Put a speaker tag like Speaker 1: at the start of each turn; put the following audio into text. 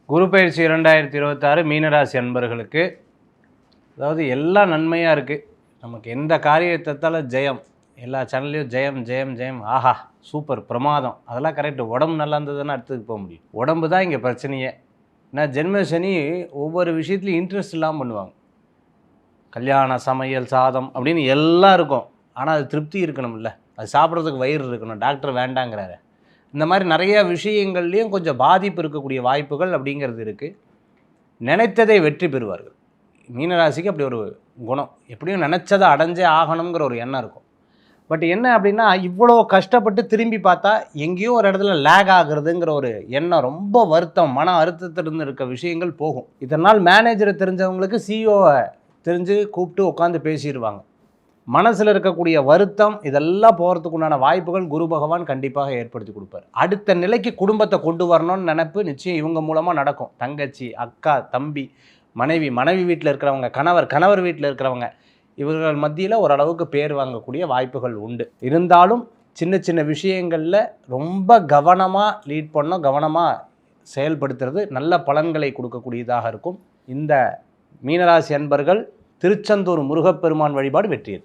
Speaker 1: குரு பயிற்சி 2026 மீனராசி அன்பர்களுக்கு, அதாவது எல்லாம் நன்மையாக இருக்குது. நமக்கு எந்த காரியத்தால ஜெயம், எல்லா சேனல்லையும் ஜெயம் ஜெயம் ஜெயம், ஆஹா சூப்பர் பிரமாதம், அதெல்லாம் கரெக்டு. உடம்பு நல்லா இருந்ததுன்னா அடுத்ததுக்கு போக முடியும். உடம்பு தான் இங்கே பிரச்சனையே. ஏன்னா ஜென்ம சனி ஒவ்வொரு விஷயத்துலையும் இன்ட்ரெஸ்ட் இல்லாமல் பண்ணுவாங்க. கல்யாண சமையல் சாதம் அப்படின்னு எல்லாம் இருக்கும், ஆனால் அது திருப்தி இருக்கணும்ல, அது சாப்பிட்றதுக்கு வயிறு இருக்கணும். டாக்டர் வேண்டாங்கிறாரு. இந்த மாதிரி நிறைய விஷயங்கள்லேயும் கொஞ்சம் பாதிப்பு இருக்கக்கூடிய வாய்ப்புகள் அப்படிங்கிறது இருக்குது. நினைத்ததை வெற்றி பெறுவார்கள். மீனராசிக்கு அப்படி ஒரு குணம், எப்படியும் நினச்சதை அடைஞ்சே ஆகணுங்கிற ஒரு எண்ணம் இருக்கும். பட் என்ன அப்படின்னா, இவ்வளோ கஷ்டப்பட்டு திரும்பி பார்த்தா எங்கேயோ ஒரு இடத்துல லேக் ஆகுறதுங்கிற ஒரு எண்ணம், ரொம்ப வருத்தம், மன அழுத்தத்திலிருந்து இருக்க விஷயங்கள் போகும். இதனால் மேனேஜரை தெரிஞ்சவங்களுக்கு சிஇஓவை தெரிஞ்சு கூப்பிட்டு உட்காந்து பேசிடுவாங்க. மனசில் இருக்கக்கூடிய வருத்தம் இதெல்லாம் போகிறதுக்கு உண்டான வாய்ப்புகள் குரு பகவான் கண்டிப்பாக ஏற்படுத்தி கொடுப்பார். அடுத்த நிலைக்கு குடும்பத்தை கொண்டு வரணும்னு நினைப்பு நிச்சயம் இவங்க மூலமாக நடக்கும். தங்கச்சி, அக்கா, தம்பி, மனைவி, மனைவி வீட்டில் இருக்கிறவங்க, கணவர், கணவர் வீட்டில் இருக்கிறவங்க, இவர்கள் மத்தியில் ஓரளவுக்கு பேர் வாங்கக்கூடிய வாய்ப்புகள் உண்டு. இருந்தாலும் சின்ன சின்ன விஷயங்களில் ரொம்ப கவனமாக லீட் பண்ணோம், கவனமாக செயல்படுத்துறது நல்ல பலன்களை கொடுக்கக்கூடியதாக இருக்கும். இந்த மீனராசி அன்பர்கள் திருச்செந்தூர் முருகப்பெருமான் வழிபாடு வெற்றியது.